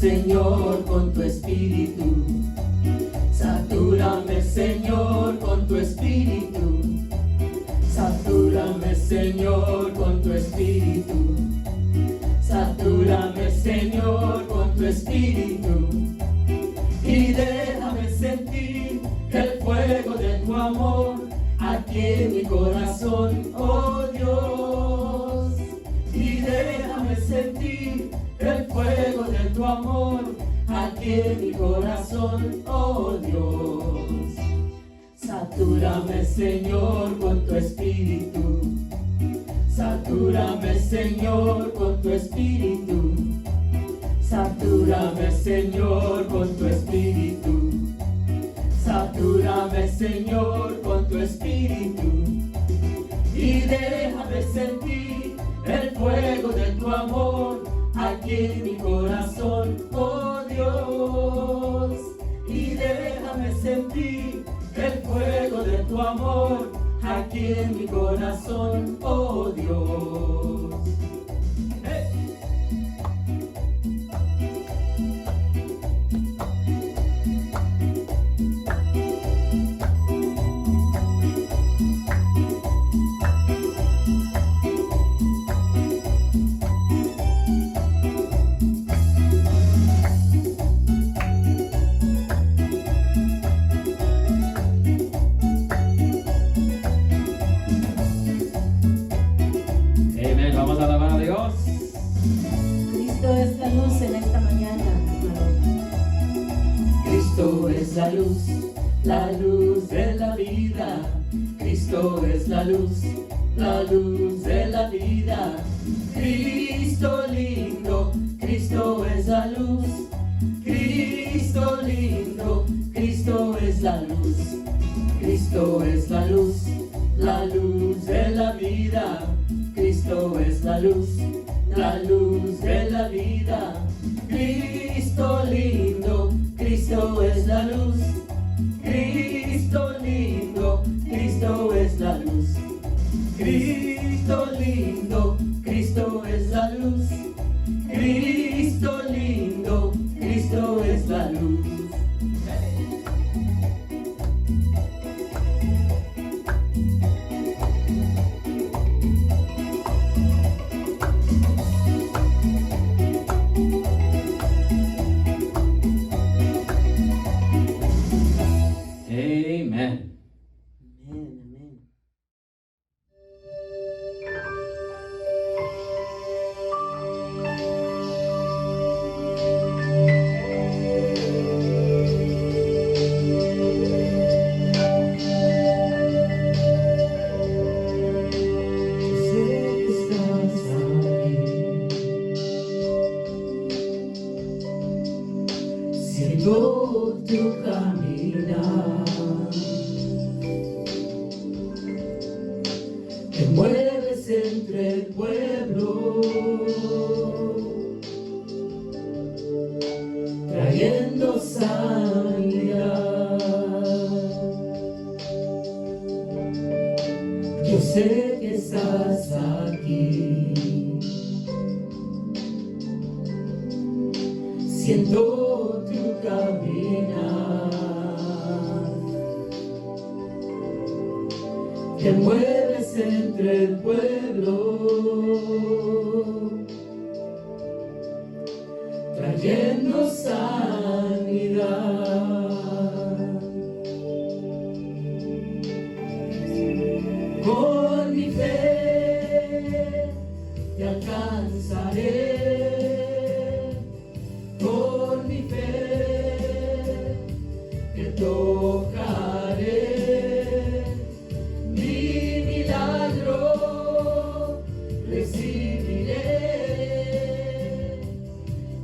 Señor, con tu espíritu. Satúrame, Señor, con tu espíritu. Satúrame, Señor, con tu espíritu. Satúrame, Señor, con tu espíritu. Y déjame sentir el fuego de tu amor aquí en mi corazón, oh Dios. Y déjame sentir el fuego de tu amor aquí en mi corazón, oh Dios. Satúrame, Señor, con tu espíritu. Satúrame, Señor, con tu espíritu. Satúrame, Señor, con tu espíritu. Satúrame, Señor, con tu espíritu. Y déjame sentir el fuego de tu amor aquí en mi corazón, oh Dios. Y déjame sentir el fuego de tu amor aquí en mi corazón, oh Dios. La luz de la vida. Cristo es la luz de la vida. Cristo lindo, Cristo es la luz. Cristo lindo, Cristo es la luz. Cristo es la luz de la vida. Cristo es la luz de la vida. Cristo lindo, Cristo es la luz. Cristo lindo, Cristo es la luz. Cristo lindo, Cristo es la luz. Cristo lindo, Cristo es la luz. Tu caminar, te mueves entre el pueblo, trayendo sanidad. Yo sé que estás aquí, siento tu caminar, te mueves entre el pueblo, trayendo sanidad. Con mi fe te alcanzaré. Tocaré mi milagro, recibiré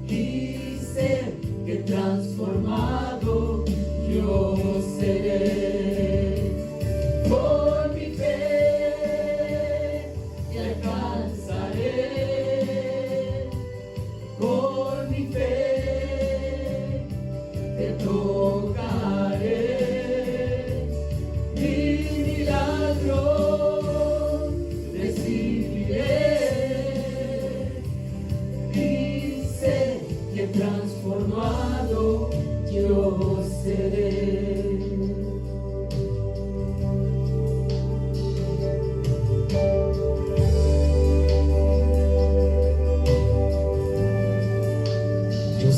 y sé que transformado yo seré. Por mi fe te alcanzaré, por mi fe te tocaré. Mi milagro recibiré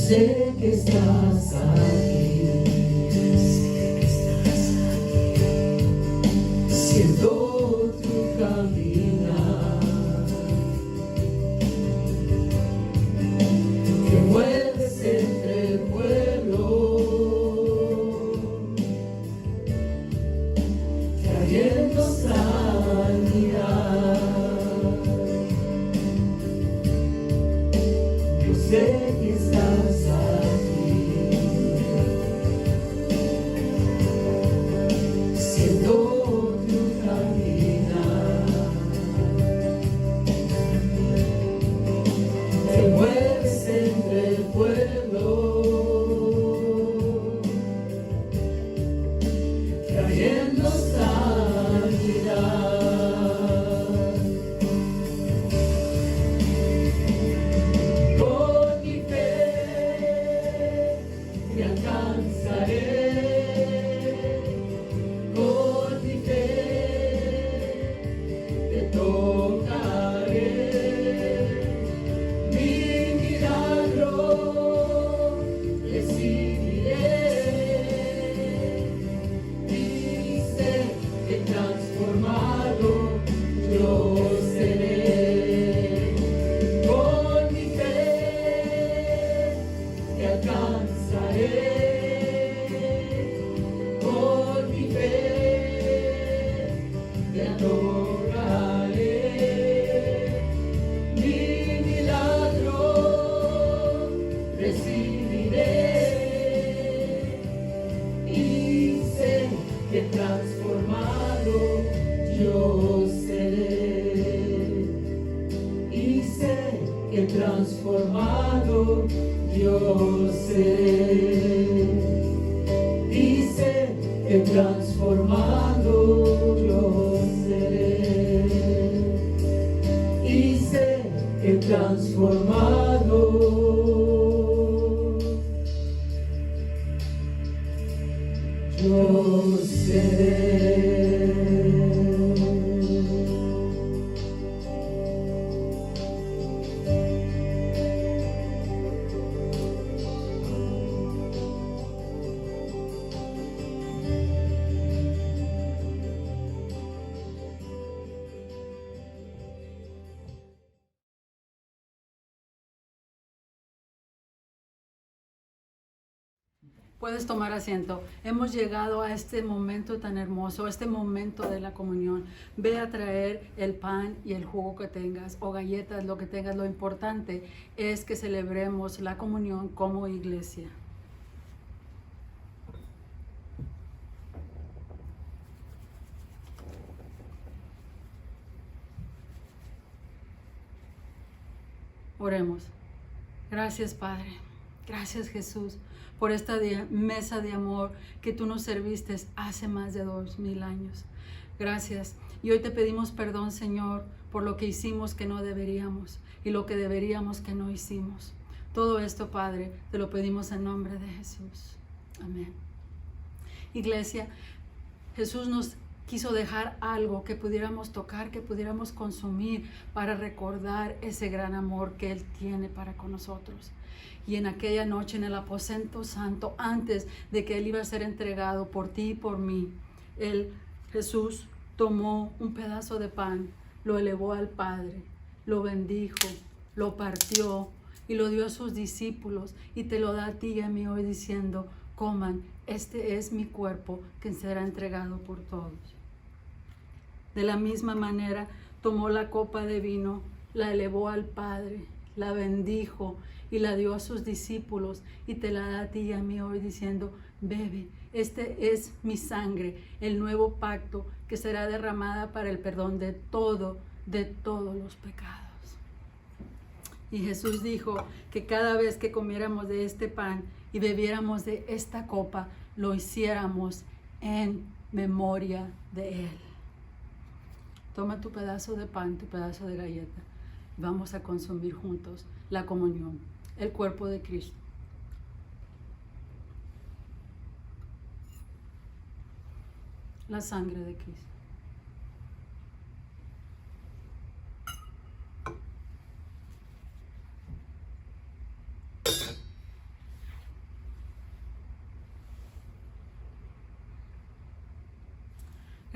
sé que estás aquí, siento tu caminar, que mueves entre el pueblo, trayendo sanidad. Yo sé que estás aquí, siento tu caminar, te mueves entre el pueblo, trayendo sanidad. Con mi fe te alcanzaré, con mi fe te tocaré, mi milagro recibiré, y sé que transformado yo seré. Con mi fe te alcanzaré, con mi fe te adoraré, mi milagro recibiré, y sé que transformado yo seré, y sé que transformado yo seré, y sé que transformado yo seré, y sé que transformado yo seré. Puedes tomar asiento. Hemos llegado a este momento tan hermoso, este momento de la comunión. Ve a traer el pan y el jugo que tengas o galletas, lo que tengas. Lo importante es que celebremos la comunión como iglesia. Oremos. Gracias, Padre. Gracias, Jesús, por esta mesa de amor que tú nos serviste hace más de 2000 años. Gracias. Y hoy te pedimos perdón, Señor, por lo que hicimos que no deberíamos y lo que deberíamos que no hicimos. Todo esto, Padre, te lo pedimos en nombre de Jesús. Amén. Iglesia, Jesús nos quiso dejar algo que pudiéramos tocar, que pudiéramos consumir para recordar ese gran amor que Él tiene para con nosotros. Y en aquella noche en el aposento santo, antes de que Él iba a ser entregado por ti y por mí, Jesús tomó un pedazo de pan, lo elevó al Padre, lo bendijo, lo partió y lo dio a sus discípulos y te lo da a ti y a mí hoy diciendo: coman, este es mi cuerpo que será entregado por todos. De la misma manera tomó la copa de vino, la elevó al Padre, la bendijo y la dio a sus discípulos y te la da a ti y a mí hoy diciendo: bebe, este es mi sangre, el nuevo pacto que será derramada para el perdón de todos los pecados. Y Jesús dijo que cada vez que comiéramos de este pan y bebiéramos de esta copa, lo hiciéramos en memoria de Él. Toma tu pedazo de pan, tu pedazo de galleta. Vamos a consumir juntos la comunión, el cuerpo de Cristo. La sangre de Cristo.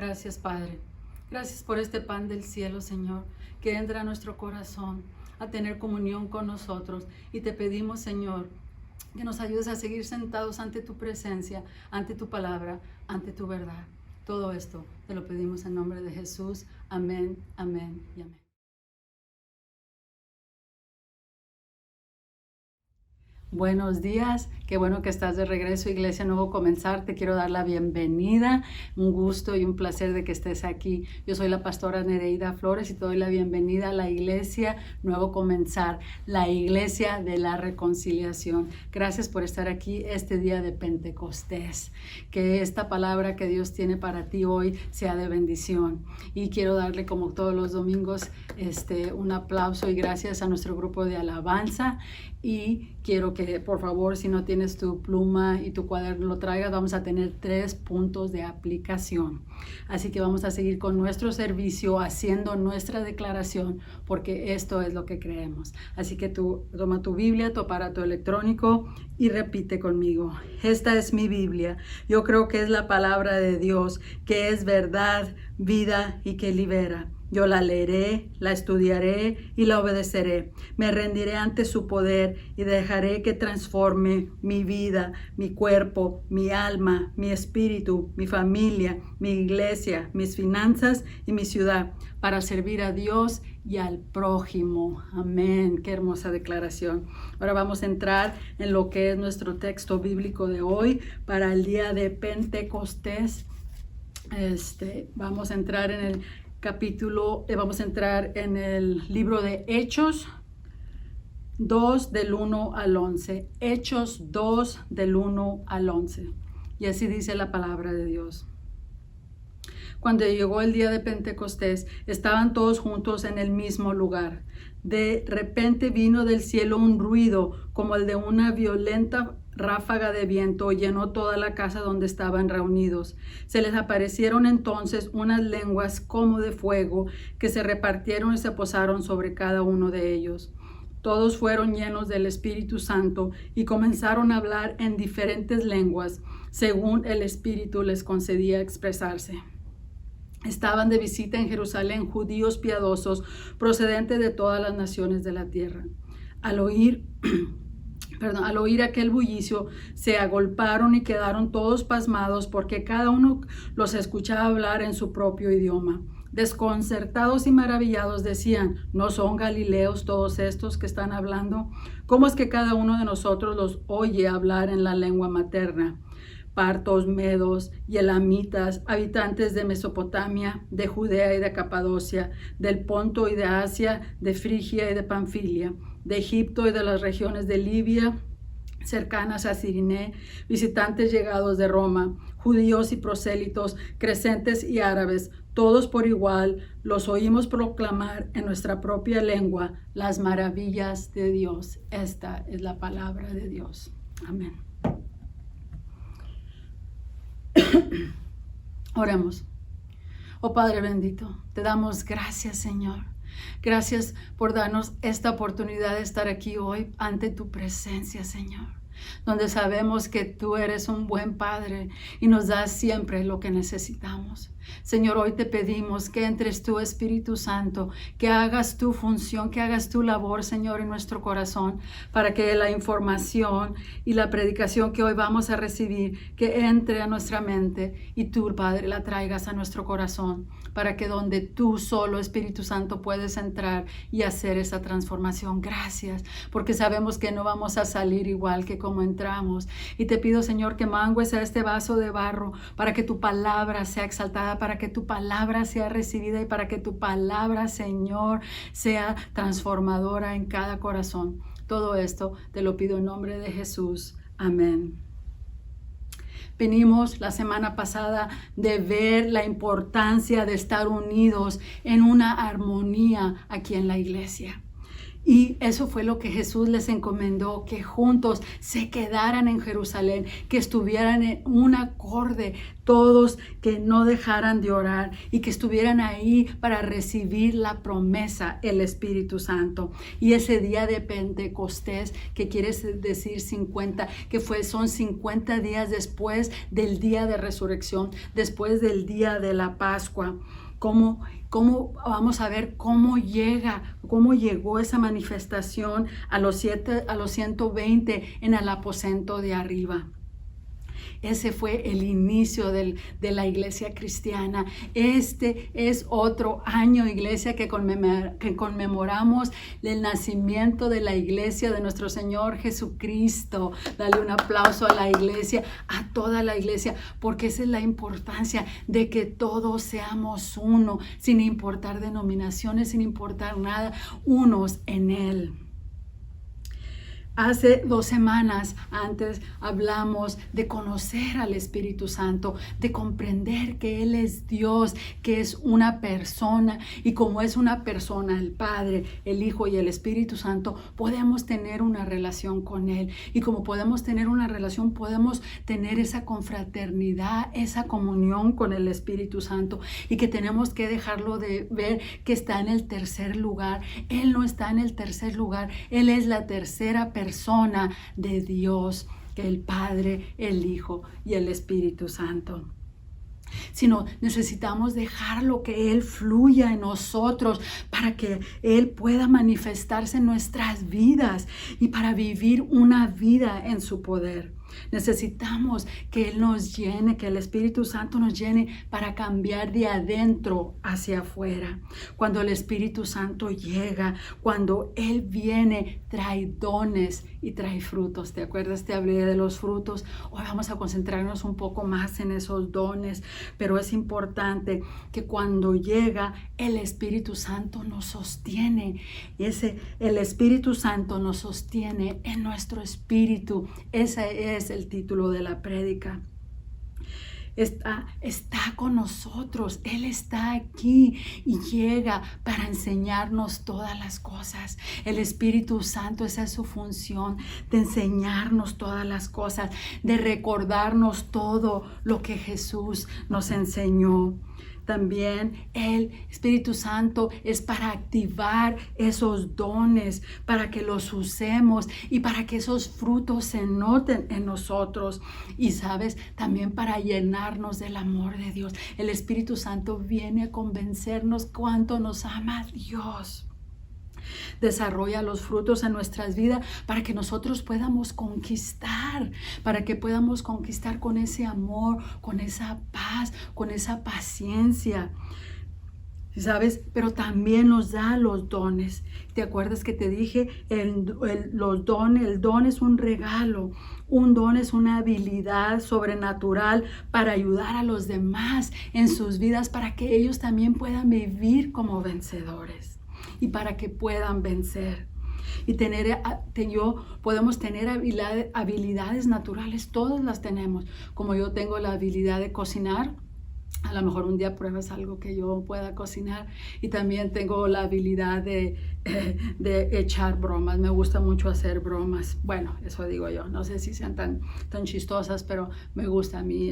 Gracias, Padre. Gracias por este pan del cielo, Señor, que entra a nuestro corazón a tener comunión con nosotros. Y te pedimos, Señor, que nos ayudes a seguir sentados ante tu presencia, ante tu palabra, ante tu verdad. Todo esto te lo pedimos en nombre de Jesús. Amén, amén y amén. Buenos días, qué bueno que estás de regreso, Iglesia Nuevo Comenzar. Te quiero dar la bienvenida, un gusto y un placer de que estés aquí. Yo soy la pastora Nereida Flores y te doy la bienvenida a la Iglesia Nuevo Comenzar, la Iglesia de la Reconciliación. Gracias por estar aquí este día de Pentecostés. Que esta palabra que Dios tiene para ti hoy sea de bendición. Y quiero darle, como todos los domingos, un aplauso y gracias a nuestro grupo de alabanza. Y quiero que, por favor, si no tienes tu pluma y tu cuaderno, lo traigas. Vamos a tener 3 puntos de aplicación. Así que vamos a seguir con nuestro servicio, haciendo nuestra declaración, porque esto es lo que creemos. Así que tú toma tu Biblia, tu aparato electrónico y repite conmigo. Esta es mi Biblia. Yo creo que es la palabra de Dios, que es verdad, vida y que libera. Yo la leeré, la estudiaré y la obedeceré. Me rendiré ante su poder y dejaré que transforme mi vida, mi cuerpo, mi alma, mi espíritu, mi familia, mi iglesia, mis finanzas y mi ciudad para servir a Dios y al prójimo. Amén. Qué hermosa declaración. Ahora vamos a entrar en lo que es nuestro texto bíblico de hoy para el día de Pentecostés. Vamos a entrar en el vamos a entrar en el libro de Hechos 2 del 1 al 11. Hechos 2 del 1 al 11. Y así dice la palabra de Dios. Cuando llegó el día de Pentecostés, estaban todos juntos en el mismo lugar. De repente vino del cielo un ruido como el de una violenta ráfaga de viento, llenó toda la casa donde estaban reunidos. Se les aparecieron entonces unas lenguas como de fuego que se repartieron y se posaron sobre cada uno de ellos. Todos fueron llenos del Espíritu Santo y comenzaron a hablar en diferentes lenguas, según el Espíritu les concedía expresarse. Estaban de visita en Jerusalén judíos piadosos procedentes de todas las naciones de la tierra. Al oír aquel bullicio, se agolparon y quedaron todos pasmados porque cada uno los escuchaba hablar en su propio idioma. Desconcertados y maravillados decían, ¿no son galileos todos estos que están hablando? ¿Cómo es que cada uno de nosotros los oye hablar en la lengua materna? Partos, medos y elamitas, habitantes de Mesopotamia, de Judea y de Capadocia, del Ponto y de Asia, de Frigia y de Panfilia, de Egipto y de las regiones de Libia, cercanas a Cirene, visitantes llegados de Roma, judíos y prosélitos, crecentes y árabes, todos por igual, los oímos proclamar en nuestra propia lengua las maravillas de Dios. Esta es la palabra de Dios. Amén. Oremos. Oh Padre bendito, te damos gracias, Señor. Gracias por darnos esta oportunidad de estar aquí hoy ante tu presencia, Señor, donde sabemos que tú eres un buen Padre y nos das siempre lo que necesitamos. Señor, hoy te pedimos que entres tú, Espíritu Santo, que hagas tu función, que hagas tu labor, Señor, en nuestro corazón, para que la información y la predicación que hoy vamos a recibir, que entre a nuestra mente y tú, Padre, la traigas a nuestro corazón, para que donde tú solo, Espíritu Santo, puedes entrar y hacer esa transformación. Gracias, porque sabemos que no vamos a salir igual que como entramos. Y te pido, Señor, que mangues a este vaso de barro para que tu palabra sea exaltada, para que tu palabra sea recibida y para que tu palabra, Señor, sea transformadora en cada corazón. Todo esto te lo pido en nombre de Jesús. Amén. Venimos la semana pasada de ver la importancia de estar unidos en una armonía aquí en la iglesia. Y eso fue lo que Jesús les encomendó, que juntos se quedaran en Jerusalén, que estuvieran en un acorde todos, que no dejaran de orar y que estuvieran ahí para recibir la promesa, el Espíritu Santo. Y ese día de Pentecostés, que quiere decir 50, son 50 días después del día de resurrección, después del día de la Pascua. ¿Cómo vamos a ver cómo llegó esa manifestación a los 120 en el aposento de arriba? Ese fue el inicio de la iglesia cristiana. Este es otro año, iglesia, que conmemoramos el nacimiento de la iglesia de nuestro Señor Jesucristo. Dale un aplauso a la iglesia, a toda la iglesia, porque esa es la importancia de que todos seamos uno, sin importar denominaciones, sin importar nada, unos en Él. Hace 2 semanas antes hablamos de conocer al Espíritu Santo, de comprender que Él es Dios, que es una persona, y como es una persona, el Padre, el Hijo y el Espíritu Santo, podemos tener una relación con Él. Y como podemos tener una relación, podemos tener esa confraternidad, esa comunión con el Espíritu Santo, y que tenemos que dejarlo de ver que está en el tercer lugar. Él no está en el tercer lugar, Él es la tercera persona de Dios, que el Padre, el Hijo y el Espíritu Santo. Sino necesitamos dejarlo que Él fluya en nosotros para que Él pueda manifestarse en nuestras vidas y para vivir una vida en su poder. Necesitamos que Él nos llene, que el Espíritu Santo nos llene para cambiar de adentro hacia afuera. Cuando el Espíritu Santo llega, cuando Él viene, trae dones y trae frutos. ¿Te acuerdas? Te hablé de los frutos. Hoy vamos a concentrarnos un poco más en esos dones, pero es importante que cuando llega, el Espíritu Santo nos sostiene. El Espíritu Santo nos sostiene en nuestro espíritu. Ese es el título de la prédica. Está con nosotros, Él está aquí y llega para enseñarnos todas las cosas. El Espíritu Santo, esa es su función, de enseñarnos todas las cosas, de recordarnos todo lo que Jesús nos enseñó. También el Espíritu Santo es para activar esos dones, para que los usemos y para que esos frutos se noten en nosotros. Y sabes, también para llenarnos del amor de Dios. El Espíritu Santo viene a convencernos cuánto nos ama Dios. Desarrolla los frutos en nuestras vidas para que nosotros podamos conquistar, para que podamos conquistar con ese amor, con esa paz, con esa paciencia. ¿Sabes? Pero también nos da los dones. ¿Te acuerdas que te dije? El don es un regalo. Un don es una habilidad sobrenatural para ayudar a los demás en sus vidas, para que ellos también puedan vivir como vencedores y para que puedan vencer. Y podemos tener habilidades naturales, todos las tenemos. Como yo tengo la habilidad de cocinar, a lo mejor un día pruebas algo que yo pueda cocinar. Y también tengo la habilidad de echar bromas. Me gusta mucho hacer bromas. Bueno, eso digo yo. No sé si sean tan chistosas, pero me gusta a mí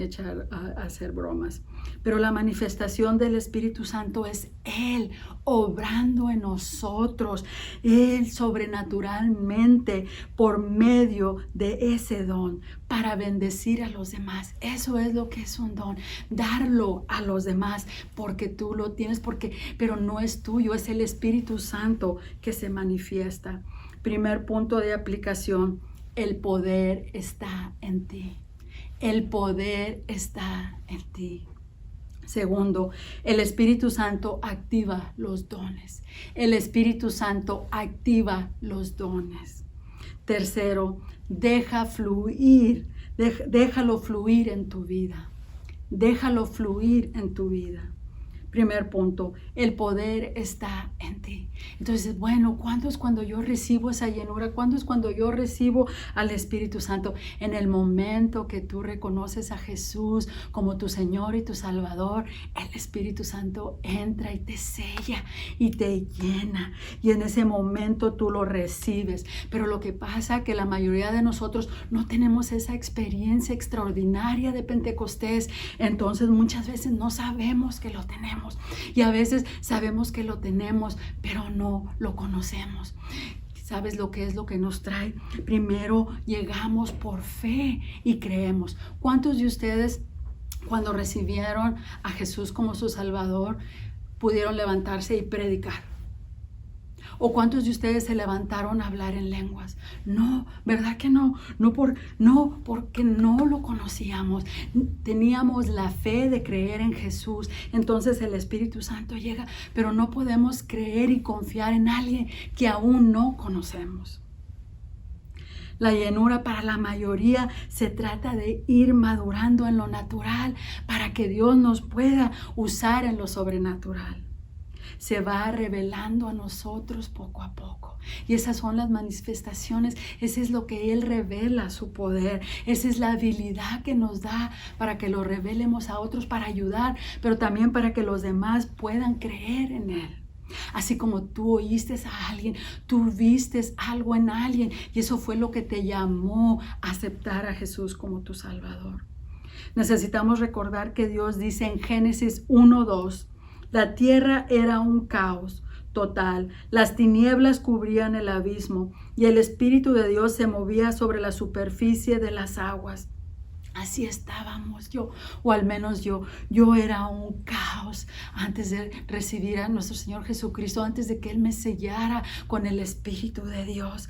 hacer bromas. Pero la manifestación del Espíritu Santo es Él obrando en nosotros. Él sobrenaturalmente por medio de ese don para bendecir a los demás. Eso es lo que es un don. Darlo a los demás porque tú lo tienes, pero no es tuyo, es el Espíritu Santo que se manifiesta. Primer punto de aplicación: el poder está en ti. El poder está en ti. Segundo, el Espíritu Santo activa los dones. El Espíritu Santo activa los dones. Tercero, déjalo fluir en tu vida. Déjalo fluir en tu vida. Primer punto, el poder está en ti. Entonces, bueno, ¿cuándo es cuando yo recibo esa llenura? ¿Cuándo es cuando yo recibo al Espíritu Santo? En el momento que tú reconoces a Jesús como tu Señor y tu Salvador, el Espíritu Santo entra y te sella y te llena. Y en ese momento tú lo recibes. Pero lo que pasa es que la mayoría de nosotros no tenemos esa experiencia extraordinaria de Pentecostés. Entonces, muchas veces no sabemos que lo tenemos. Y a veces sabemos que lo tenemos, pero no lo conocemos. ¿Sabes lo que es lo que nos trae? Primero llegamos por fe y creemos. ¿Cuántos de ustedes, cuando recibieron a Jesús como su Salvador, pudieron levantarse y predicar? ¿O cuántos de ustedes se levantaron a hablar en lenguas? No, ¿verdad que no? No, porque no lo conocíamos. Teníamos la fe de creer en Jesús. Entonces el Espíritu Santo llega, pero no podemos creer y confiar en alguien que aún no conocemos. La llenura para la mayoría se trata de ir madurando en lo natural para que Dios nos pueda usar en lo sobrenatural. Se va revelando a nosotros poco a poco. Y esas son las manifestaciones. Ese es lo que Él revela, su poder. Esa es la habilidad que nos da para que lo revelemos a otros, para ayudar, pero también para que los demás puedan creer en Él. Así como tú oíste a alguien, tú viste algo en alguien y eso fue lo que te llamó a aceptar a Jesús como tu Salvador. Necesitamos recordar que Dios dice en Génesis 1:2, la tierra era un caos total, las tinieblas cubrían el abismo y el Espíritu de Dios se movía sobre la superficie de las aguas. Así estábamos o al menos yo era un caos antes de recibir a nuestro Señor Jesucristo, antes de que Él me sellara con el Espíritu de Dios.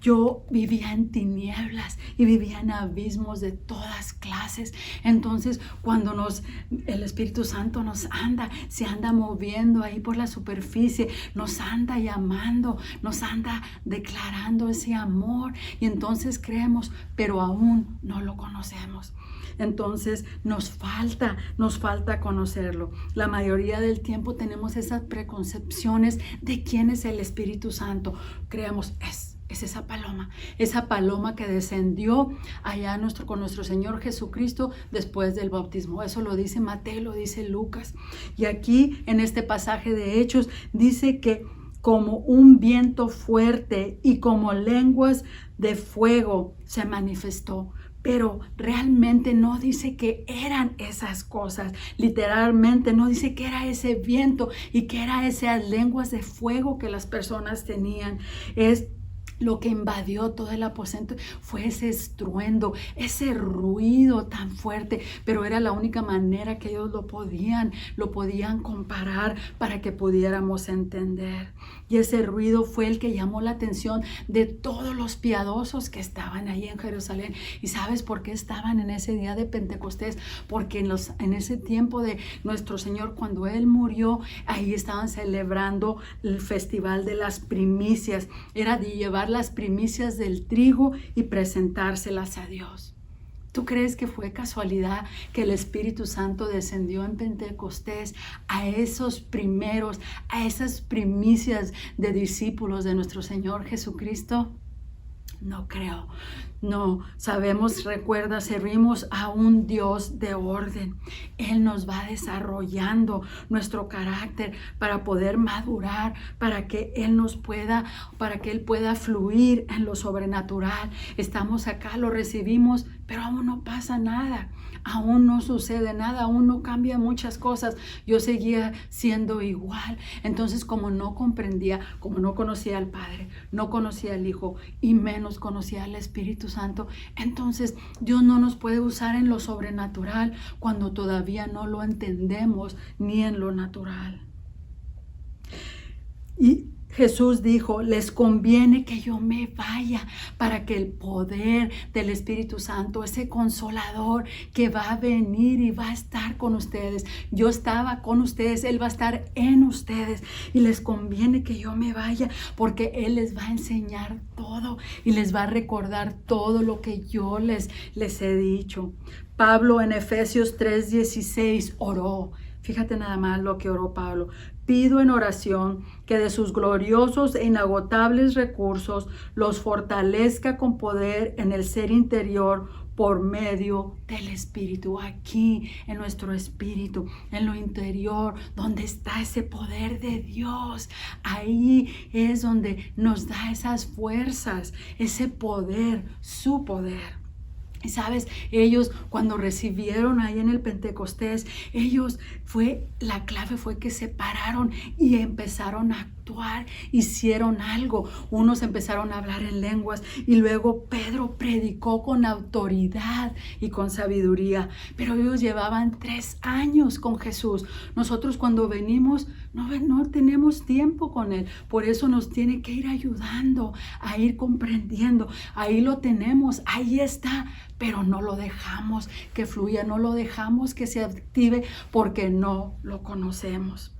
Yo vivía en tinieblas y vivía en abismos de todas clases. Entonces, cuando el Espíritu Santo se anda moviendo ahí por la superficie, nos anda llamando, nos anda declarando ese amor. Y entonces creemos, pero aún no lo conocemos. Entonces nos falta conocerlo. La mayoría del tiempo tenemos esas preconcepciones de quién es el Espíritu Santo. Creemos, es esa paloma que descendió allá con nuestro Señor Jesucristo después del bautismo. Eso lo dice Mateo, lo dice Lucas. Y aquí en este pasaje de Hechos dice que como un viento fuerte y como lenguas de fuego se manifestó. Pero realmente no dice que eran esas cosas, literalmente no dice que era ese viento y que eran esas lenguas de fuego que las personas tenían. Lo que invadió todo el aposento fue ese estruendo, ese ruido tan fuerte, pero era la única manera que ellos lo podían comparar para que pudiéramos entender. Y ese ruido fue el que llamó la atención de todos los piadosos que estaban ahí en Jerusalén. ¿Y sabes por qué estaban en ese día de Pentecostés? Porque en ese tiempo de nuestro Señor, cuando Él murió, ahí estaban celebrando el festival de las primicias. Era de llevar las primicias del trigo y presentárselas a Dios. ¿Tú crees que fue casualidad que el Espíritu Santo descendió en Pentecostés a esas primicias de discípulos de nuestro Señor Jesucristo? No creo. No, servimos a un Dios de orden. Él nos va desarrollando nuestro carácter para poder madurar, para que Él pueda fluir en lo sobrenatural. Estamos acá, lo recibimos, pero aún no pasa nada. Aún no sucede nada, aún no cambian muchas cosas. Yo seguía siendo igual. Entonces, como no conocía al Padre, no conocía al Hijo y menos conocía al Espíritu Santo, entonces Dios no nos puede usar en lo sobrenatural cuando todavía no lo entendemos ni en lo natural. Y Jesús dijo, les conviene que yo me vaya para que el poder del Espíritu Santo, ese consolador que va a venir y va a estar con ustedes. Yo estaba con ustedes, Él va a estar en ustedes y les conviene que yo me vaya porque Él les va a enseñar todo y les va a recordar todo lo que yo les he dicho. Pablo en Efesios 3:16 oró. Fíjate nada más lo que oró Pablo. Pido en oración que de sus gloriosos e inagotables recursos los fortalezca con poder en el ser interior por medio del Espíritu. Aquí en nuestro espíritu, en lo interior, donde está ese poder de Dios, ahí es donde nos da esas fuerzas, ese poder, su poder. Y sabes, ellos cuando recibieron ahí en el Pentecostés, la clave fue que se pararon y empezaron a actuar, hicieron algo. Unos empezaron a hablar en lenguas y luego Pedro predicó con autoridad y con sabiduría. Pero ellos llevaban 3 años con Jesús. Nosotros cuando venimos no tenemos tiempo con Él. Por eso nos tiene que ir ayudando a ir comprendiendo. Ahí lo tenemos, ahí está. Pero no lo dejamos que fluya, no lo dejamos que se active porque no lo conocemos.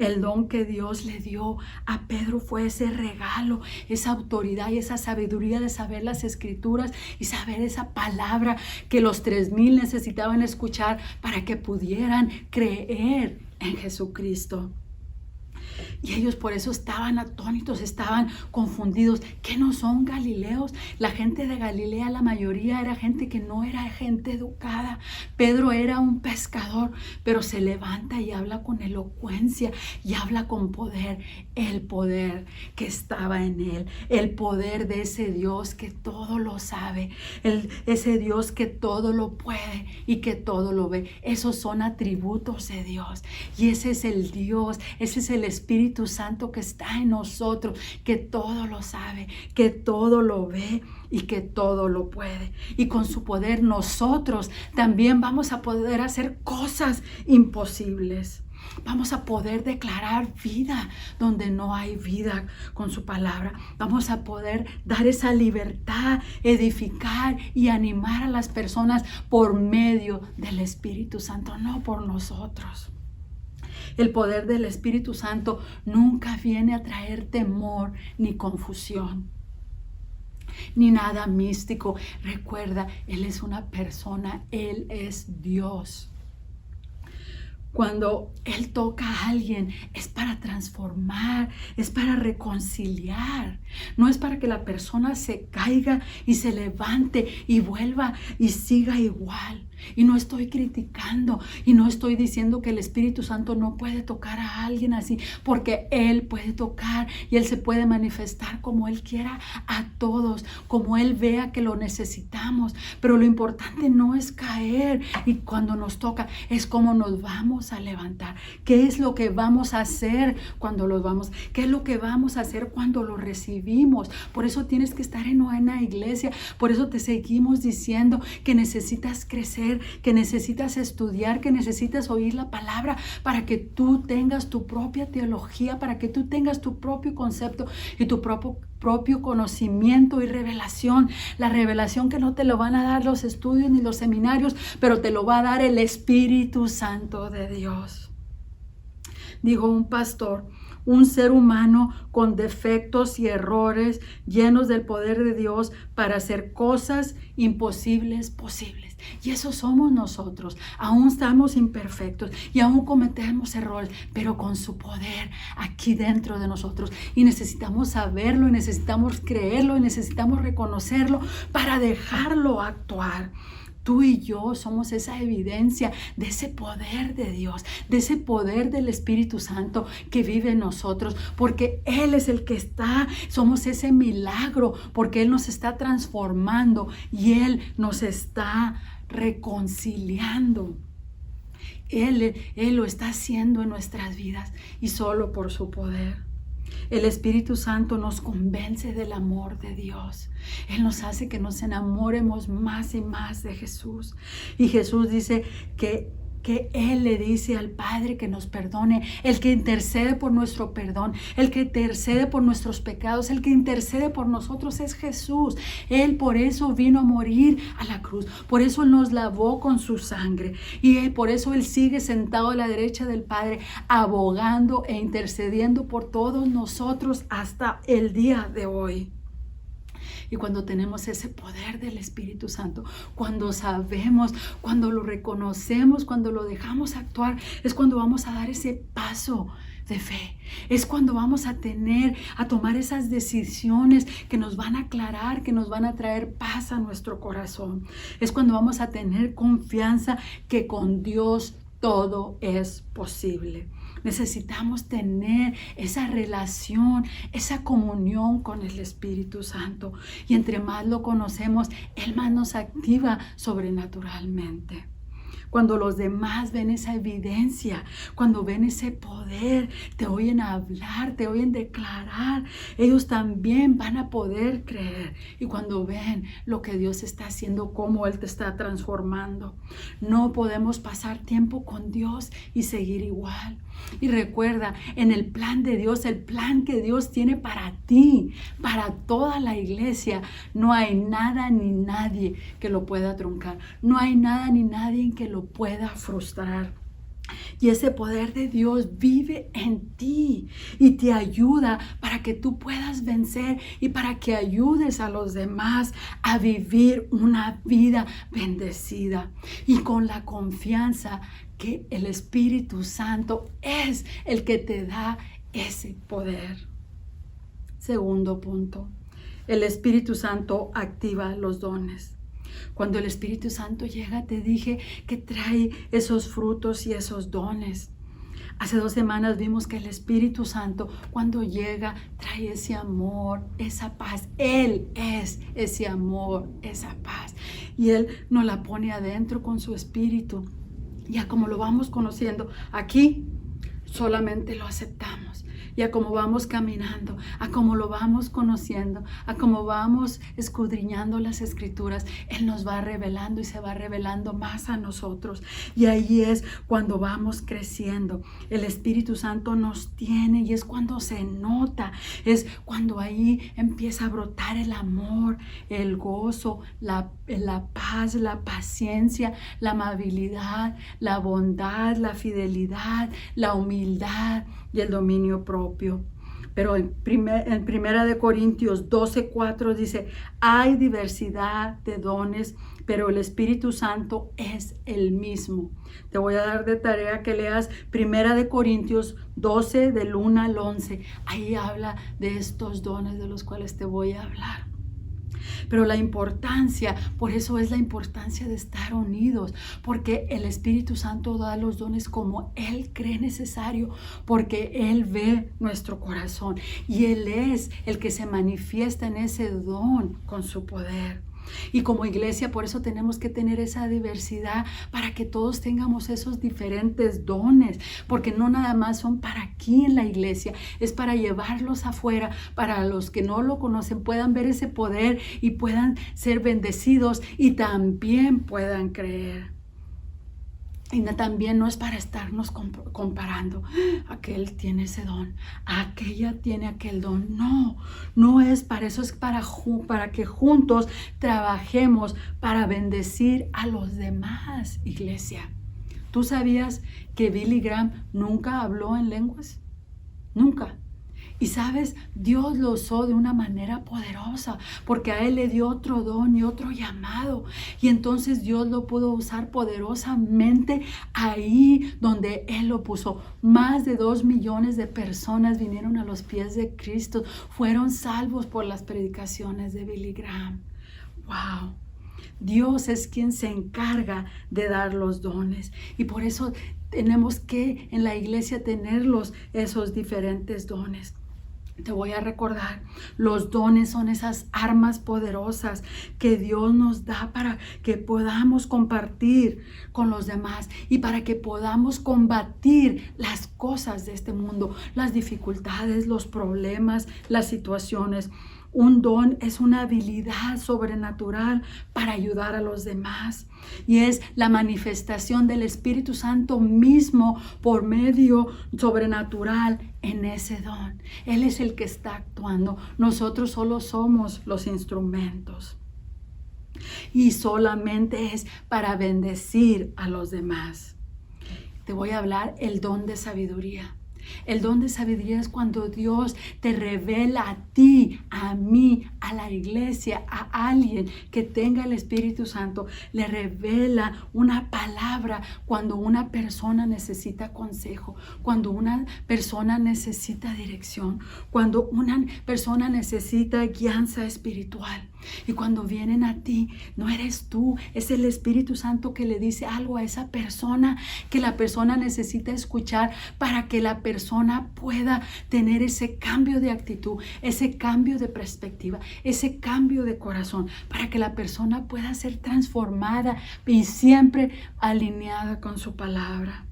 El don que Dios le dio a Pedro fue ese regalo, esa autoridad y esa sabiduría de saber las escrituras y saber esa palabra que los 3,000 necesitaban escuchar para que pudieran creer en Jesucristo. Y ellos por eso estaban atónitos, estaban confundidos. ¿Qué no son galileos? La gente de Galilea, la mayoría era gente que no era gente educada. Pedro era un pescador, pero se levanta y habla con elocuencia y habla con poder. El poder que estaba en él, el poder de ese Dios que todo lo sabe, ese Dios que todo lo puede y que todo lo ve. Esos son atributos de Dios. Y ese es el Dios, ese es el Espíritu Santo que está en nosotros, que todo lo sabe, que todo lo ve y que todo lo puede. Y con su poder nosotros también vamos a poder hacer cosas imposibles. Vamos a poder declarar vida donde no hay vida con su palabra. Vamos a poder dar esa libertad, edificar y animar a las personas por medio del Espíritu Santo, no por nosotros. El poder del Espíritu Santo nunca viene a traer temor ni confusión, ni nada místico. Recuerda, Él es una persona, Él es Dios. Cuando Él toca a alguien es para transformar, es para reconciliar. No es para que la persona se caiga y se levante y vuelva y siga igual. Y no estoy criticando y no estoy diciendo que el Espíritu Santo no puede tocar a alguien así, porque Él puede tocar y Él se puede manifestar como Él quiera a todos, como Él vea que lo necesitamos. Pero lo importante no es caer, y cuando nos toca es cómo nos vamos a levantar. ¿Qué es lo que vamos a hacer cuando los vamos? ¿Qué es lo que vamos a hacer cuando lo recibimos? Por eso tienes que estar en una iglesia. Por eso te seguimos diciendo que necesitas crecer, que necesitas estudiar, que necesitas oír la palabra para que tú tengas tu propia teología, para que tú tengas tu propio concepto y tu propio conocimiento y revelación. La revelación que no te lo van a dar los estudios ni los seminarios, pero te lo va a dar el Espíritu Santo de Dios. Dijo un pastor: un ser humano con defectos y errores, llenos del poder de Dios para hacer cosas imposibles posibles. Y eso somos nosotros. Aún estamos imperfectos y aún cometemos errores, pero con su poder aquí dentro de nosotros. Y necesitamos saberlo, y necesitamos creerlo, y necesitamos reconocerlo para dejarlo actuar. Tú y yo somos esa evidencia de ese poder de Dios, de ese poder del Espíritu Santo que vive en nosotros, porque Él es el que está, somos ese milagro, porque Él nos está transformando y Él nos está reconciliando. Él lo está haciendo en nuestras vidas y solo por su poder. El Espíritu Santo nos convence del amor de Dios. Él nos hace que nos enamoremos más y más de Jesús. Y Jesús dice que Él le dice al Padre que nos perdone, el que intercede por nuestro perdón, el que intercede por nuestros pecados, el que intercede por nosotros es Jesús. Él por eso vino a morir a la cruz, por eso Él nos lavó con su sangre y por eso Él sigue sentado a la derecha del Padre, abogando e intercediendo por todos nosotros hasta el día de hoy. Y cuando tenemos ese poder del Espíritu Santo, cuando sabemos, cuando lo reconocemos, cuando lo dejamos actuar, es cuando vamos a dar ese paso de fe. Es cuando vamos a tomar esas decisiones que nos van a aclarar, que nos van a traer paz a nuestro corazón. Es cuando vamos a tener confianza que con Dios todo es posible. Necesitamos tener esa relación, esa comunión con el Espíritu Santo. Y entre más lo conocemos, Él más nos activa sobrenaturalmente. Cuando los demás ven esa evidencia, cuando ven ese poder, te oyen hablar, te oyen declarar, ellos también van a poder creer. Y cuando ven lo que Dios está haciendo, cómo Él te está transformando, no podemos pasar tiempo con Dios y seguir igual. Y recuerda, en el plan de Dios, el plan que Dios tiene para ti, para toda la iglesia, no hay nada ni nadie que lo pueda truncar. No hay nada ni nadie que lo pueda frustrar. Y ese poder de Dios vive en ti y te ayuda para que tú puedas vencer y para que ayudes a los demás a vivir una vida bendecida y con la confianza que el Espíritu Santo es el que te da ese poder. Segundo punto, el Espíritu Santo activa los dones. Cuando el Espíritu Santo llega, te dije que trae esos frutos y esos dones. Hace 2 semanas vimos que el Espíritu Santo, cuando llega, trae ese amor, esa paz. Él es ese amor, esa paz. Y Él nos la pone adentro con su Espíritu. Ya como lo vamos conociendo, aquí solamente lo aceptamos. Ya como vamos caminando, a como lo vamos conociendo, a como vamos escudriñando las Escrituras, Él nos va revelando y se va revelando más a nosotros. Y ahí es cuando vamos creciendo. El Espíritu Santo nos tiene y es cuando se nota. Es cuando ahí empieza a brotar el amor, el gozo, la paz, la paciencia, la amabilidad, la bondad, la fidelidad, la humildad y el dominio propio. Pero en 1 Corintios 12:4 dice, hay diversidad de dones, pero el Espíritu Santo es el mismo. Te voy a dar de tarea que leas 1 Corintios 12 del 1 al 11. Ahí habla de estos dones de los cuales te voy a hablar. Pero la importancia, por eso es la importancia de estar unidos, porque el Espíritu Santo da los dones como Él cree necesario, porque Él ve nuestro corazón y Él es el que se manifiesta en ese don con su poder. Y como iglesia, por eso tenemos que tener esa diversidad para que todos tengamos esos diferentes dones, porque no nada más son para aquí en la iglesia, es para llevarlos afuera, para los que no lo conocen puedan ver ese poder y puedan ser bendecidos y también puedan creer. Y también no es para estarnos comparando. Aquel tiene ese don, aquella tiene aquel don. No, no es para eso, es para que juntos trabajemos para bendecir a los demás, iglesia. ¿Tú sabías que Billy Graham nunca habló en lenguas? Nunca. Y sabes, Dios lo usó de una manera poderosa porque a él le dio otro don y otro llamado. Y entonces Dios lo pudo usar poderosamente ahí donde él lo puso. Más de 2 millones de personas vinieron a los pies de Cristo. Fueron salvos por las predicaciones de Billy Graham. ¡Wow! Dios es quien se encarga de dar los dones. Y por eso tenemos que en la iglesia tenerlos, esos diferentes dones. Te voy a recordar, los dones son esas armas poderosas que Dios nos da para que podamos compartir con los demás y para que podamos combatir las cosas de este mundo, las dificultades, los problemas, las situaciones. Un don es una habilidad sobrenatural para ayudar a los demás y es la manifestación del Espíritu Santo mismo por medio sobrenatural en ese don. Él es el que está actuando. Nosotros solo somos los instrumentos y solamente es para bendecir a los demás. Te voy a hablar el don de sabiduría. El don de sabiduría es cuando Dios te revela a ti, a mí, a la iglesia, a alguien que tenga el Espíritu Santo. Le revela una palabra cuando una persona necesita consejo, cuando una persona necesita dirección, cuando una persona necesita guianza espiritual. Y cuando vienen a ti, no eres tú, es el Espíritu Santo que le dice algo a esa persona que la persona necesita escuchar para que la persona pueda tener ese cambio de actitud, ese cambio de perspectiva, ese cambio de corazón, para que la persona pueda ser transformada y siempre alineada con su palabra.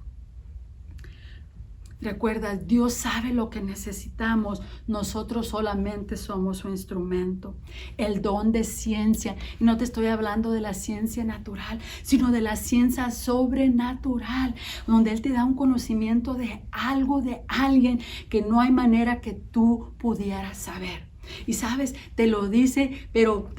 Recuerda, Dios sabe lo que necesitamos, nosotros solamente somos su instrumento. El don de ciencia, y no te estoy hablando de la ciencia natural, sino de la ciencia sobrenatural, donde Él te da un conocimiento de algo, de alguien que no hay manera que tú pudieras saber. Y sabes, te lo dice, pero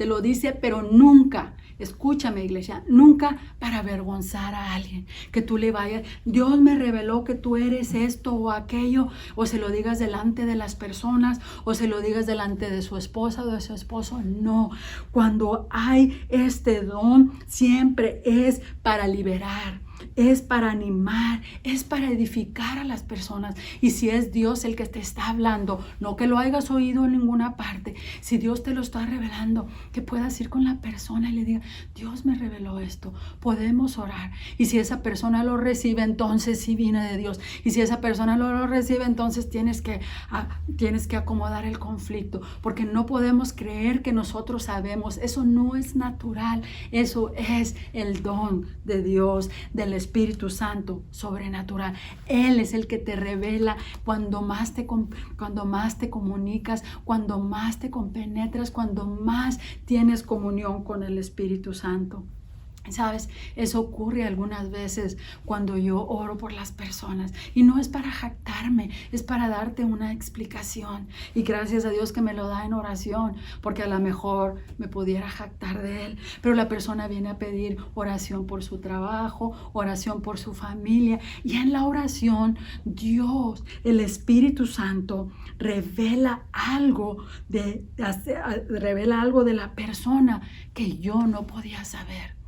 nunca. Escúchame, iglesia, nunca para avergonzar a alguien, que tú le vayas, Dios me reveló que tú eres esto o aquello, o se lo digas delante de las personas, o se lo digas delante de su esposa o de su esposo. No, cuando hay este don, siempre es para liberar, es para animar, es para edificar a las personas. Y si es Dios el que te está hablando, no que lo hayas oído en ninguna parte, si Dios te lo está revelando, que puedas ir con la persona y le diga, Dios me reveló esto, podemos orar. Y si esa persona lo recibe, entonces sí viene de Dios. Y si esa persona no lo recibe, entonces tienes que acomodar el conflicto, porque no podemos creer que nosotros sabemos. Eso no es natural, eso es el don de Dios, del Espíritu Santo sobrenatural. Él es el que te revela cuando más te comunicas, cuando más te compenetras, cuando más tienes comunión con el Espíritu Santo. ¿Sabes? Eso ocurre algunas veces cuando yo oro por las personas, y no es para jactarme, es para darte una explicación, y gracias a Dios que me lo da en oración, porque a lo mejor me pudiera jactar de él, pero la persona viene a pedir oración por su trabajo, oración por su familia, y en la oración Dios, el Espíritu Santo, revela algo de la persona que yo no podía saber.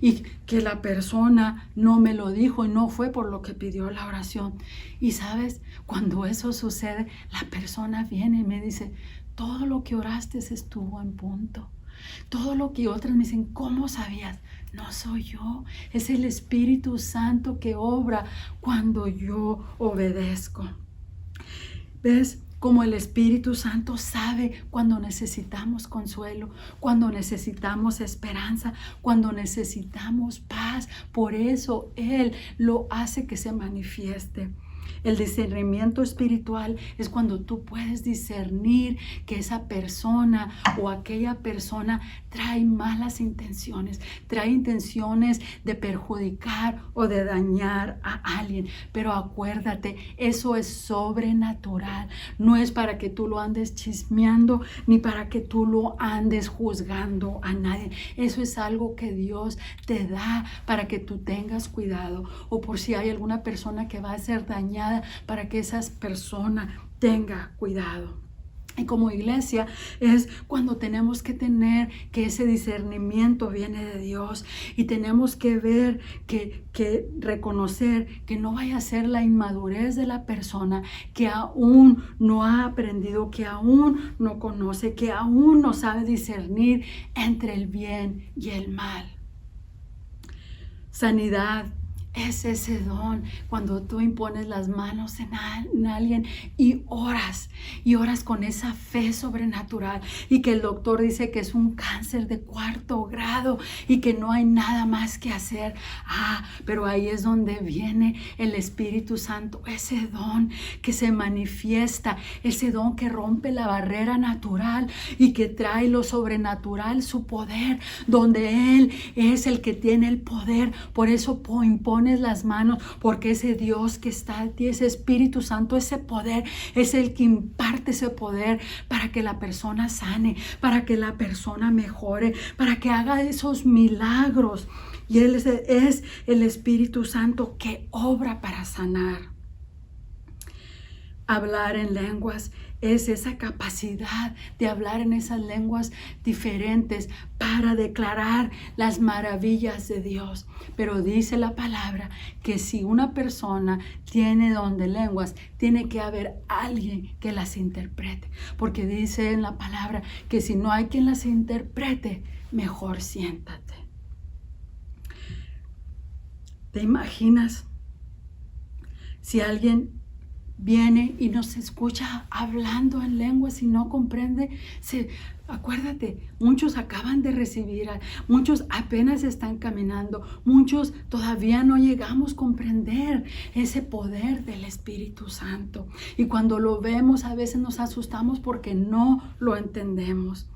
Y que la persona no me lo dijo y no fue por lo que pidió la oración. Y sabes, cuando eso sucede, la persona viene y me dice, todo lo que oraste estuvo en punto. Todo lo que otras me dicen, ¿cómo sabías? No soy yo, es el Espíritu Santo que obra cuando yo obedezco. ¿Ves? Como el Espíritu Santo sabe cuando necesitamos consuelo, cuando necesitamos esperanza, cuando necesitamos paz. Por eso Él lo hace que se manifieste. El discernimiento espiritual es cuando tú puedes discernir que esa persona o aquella persona trae malas intenciones, trae intenciones de perjudicar o de dañar a alguien. Pero acuérdate, eso es sobrenatural. No es para que tú lo andes chismeando ni para que tú lo andes juzgando a nadie. Eso es algo que Dios te da para que tú tengas cuidado, o por si hay alguna persona que va a ser dañada, para que esa persona tenga cuidado. Y como iglesia es cuando tenemos que tener que ese discernimiento viene de Dios, y tenemos que ver, que reconocer que no vaya a ser la inmadurez de la persona que aún no ha aprendido, que aún no conoce, que aún no sabe discernir entre el bien y el mal. Sanidad es ese don cuando tú impones las manos en alguien y oras con esa fe sobrenatural, y que el doctor dice que es un cáncer de 4º grado y que no hay nada más que hacer. Pero ahí es donde viene el Espíritu Santo, ese don que se manifiesta, ese don que rompe la barrera natural y que trae lo sobrenatural, su poder, donde Él es el que tiene el poder. Por eso impone las manos, porque ese Dios que está en ti, ese Espíritu Santo, ese poder es el que imparte ese poder para que la persona sane, para que la persona mejore, para que haga esos milagros. Y Él es el Espíritu Santo que obra para sanar. hablar en lenguas es esa capacidad de hablar en esas lenguas diferentes para declarar las maravillas de Dios. Pero dice la palabra que si una persona tiene don de lenguas, tiene que haber alguien que las interprete. Porque dice en la palabra que si no hay quien las interprete, mejor siéntate. ¿Te imaginas si alguien viene y nos escucha hablando en lenguas y no comprende? Acuérdate, muchos acaban de recibir, muchos apenas están caminando, muchos todavía no llegamos a comprender ese poder del Espíritu Santo. Y cuando lo vemos, a veces nos asustamos porque no lo entendemos.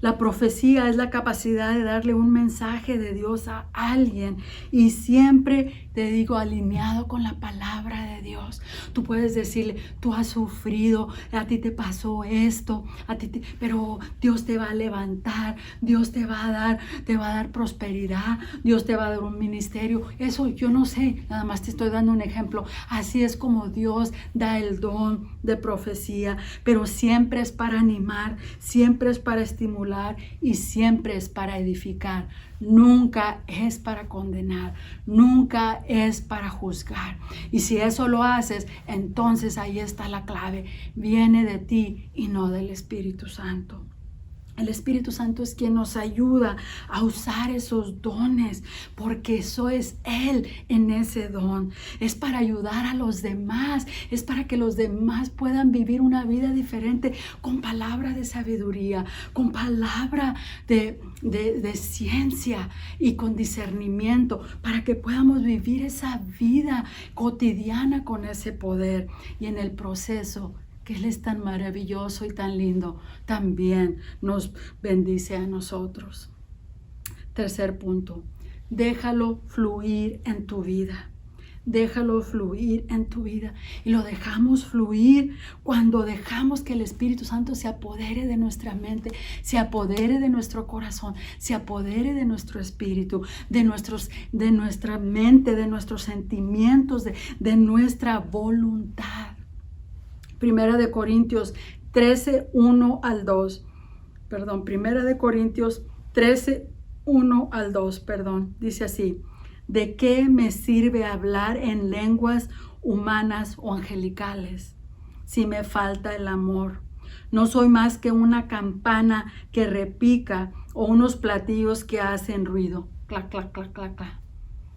La profecía es la capacidad de darle un mensaje de Dios a alguien, y siempre te digo, alineado con la palabra de Dios. Tú puedes decirle, tú has sufrido, a ti te pasó esto, pero Dios te va a levantar, Dios te va a dar prosperidad, Dios te va a dar un ministerio. Eso yo no sé, nada más te estoy dando un ejemplo. Así es como Dios da el don de profecía, pero siempre es para animar, siempre es para estimular y siempre es para edificar. Nunca es para condenar, nunca es para juzgar. Y si eso lo haces, entonces ahí está la clave. Viene de ti y no del Espíritu Santo. El Espíritu Santo es quien nos ayuda a usar esos dones, porque eso es Él en ese don. Es para ayudar a los demás, es para que los demás puedan vivir una vida diferente con palabra de sabiduría, con palabra de ciencia y con discernimiento, para que podamos vivir esa vida cotidiana con ese poder. Y en el proceso, que Él es tan maravilloso y tan lindo, también nos bendice a nosotros. Tercer punto, déjalo fluir en tu vida. Déjalo fluir en tu vida. Y lo dejamos fluir cuando dejamos que el Espíritu Santo se apodere de nuestra mente, se apodere de nuestro corazón, se apodere de nuestro espíritu, de nuestra mente, de nuestros sentimientos, de nuestra voluntad. Primera de Corintios 13, 1 al 2. Primera de Corintios 13, 1 al 2, dice así: ¿de qué me sirve hablar en lenguas humanas o angelicales si me falta el amor? No soy más que una campana que repica o unos platillos que hacen ruido, clac, clac, clac, clac, clac,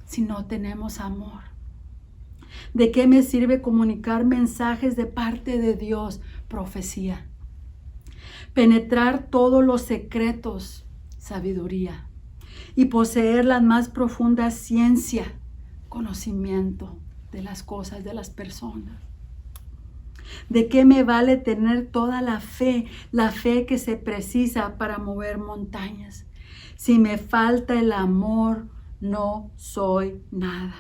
si no tenemos amor. ¿De qué me sirve comunicar mensajes de parte de Dios? Profecía. Penetrar todos los secretos, sabiduría. Y poseer la más profunda ciencia, conocimiento de las cosas, de las personas. ¿De qué me vale tener toda la fe que se precisa para mover montañas? Si me falta el amor, no soy nada.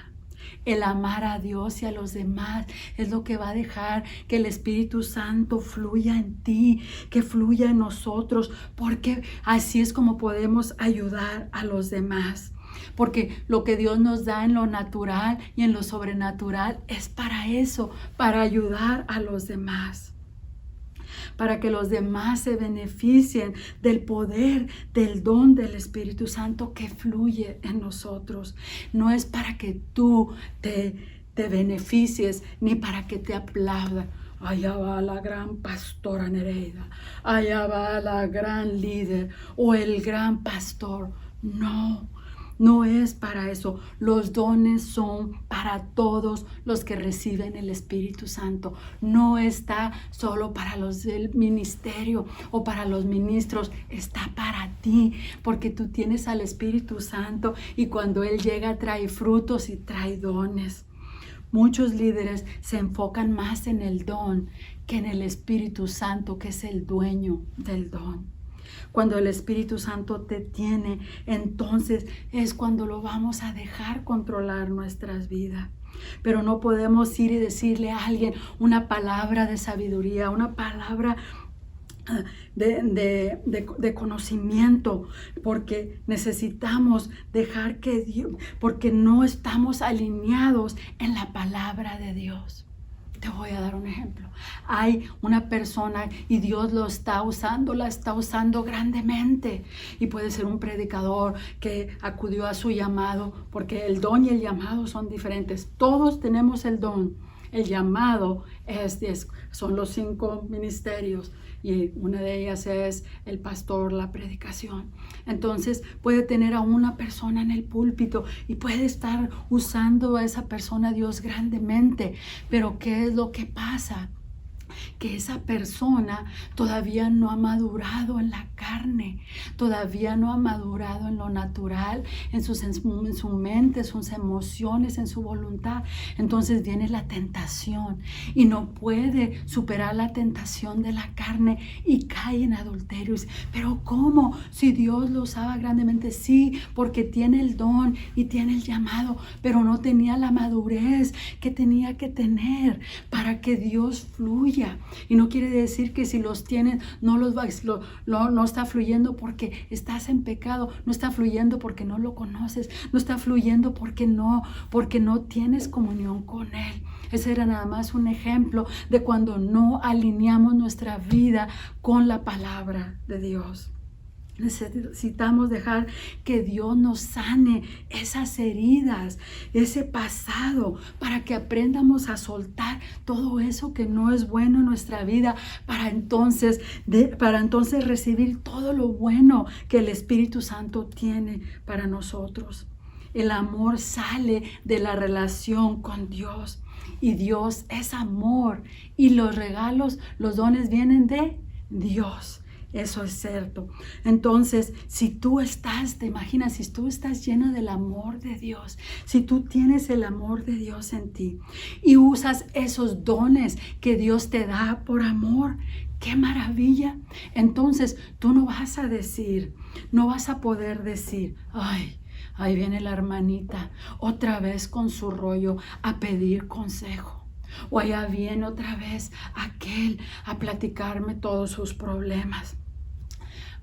El amar a Dios y a los demás es lo que va a dejar que el Espíritu Santo fluya en ti, que fluya en nosotros, porque así es como podemos ayudar a los demás. Porque lo que Dios nos da en lo natural y en lo sobrenatural es para eso, para ayudar a los demás. Para que los demás se beneficien del poder, del don del Espíritu Santo que fluye en nosotros. No es para que tú te beneficies, ni para que te aplaudan. Allá va la gran pastora Nereida, allá va la gran líder o el gran pastor. No es para eso. Los dones son para todos los que reciben el Espíritu Santo. No está solo para los del ministerio o para los ministros. Está para ti, porque tú tienes al Espíritu Santo y cuando Él llega trae frutos y trae dones. Muchos líderes se enfocan más en el don que en el Espíritu Santo, que es el dueño del don. Cuando el Espíritu Santo te tiene, entonces es cuando lo vamos a dejar controlar nuestras vidas. Pero no podemos ir y decirle a alguien una palabra de sabiduría, una palabra de conocimiento, porque necesitamos dejar que Dios, porque no estamos alineados en la palabra de Dios. Te voy a dar un ejemplo. Hay una persona y Dios lo está usando, la está usando grandemente. Y puede ser un predicador que acudió a su llamado, porque el don y el llamado son diferentes. Todos tenemos el don. El llamado son los 5 ministerios y una de ellas es el pastor, la predicación. Entonces puede tener a una persona en el púlpito y puede estar usando a esa persona Dios grandemente. Pero ¿qué es lo que pasa? Que esa persona todavía no ha madurado en la carne, todavía no ha madurado en lo natural, en su mente, en sus emociones, en su voluntad. Entonces viene la tentación y no puede superar la tentación de la carne y cae en adulterio. Pero ¿cómo? Si Dios lo usaba grandemente, sí, porque tiene el don y tiene el llamado, pero no tenía la madurez que tenía que tener para que Dios fluya. Y no quiere decir que si los tienes no está fluyendo porque estás en pecado, no está fluyendo porque no lo conoces, no está fluyendo porque no tienes comunión con Él. Ese era nada más un ejemplo de cuando no alineamos nuestra vida con la palabra de Dios. Necesitamos dejar que Dios nos sane esas heridas, ese pasado, para que aprendamos a soltar todo eso que no es bueno en nuestra vida, para entonces recibir todo lo bueno que el Espíritu Santo tiene para nosotros. El amor sale de la relación con Dios y Dios es amor y los regalos, los dones vienen de Dios. Eso es cierto. Entonces, si tú te imaginas, si tú estás lleno del amor de Dios, si tú tienes el amor de Dios en ti y usas esos dones que Dios te da por amor, ¡qué maravilla! Entonces, tú no vas a poder decir, ay, ahí viene la hermanita otra vez con su rollo a pedir consejo. O allá viene otra vez aquel a platicarme todos sus problemas.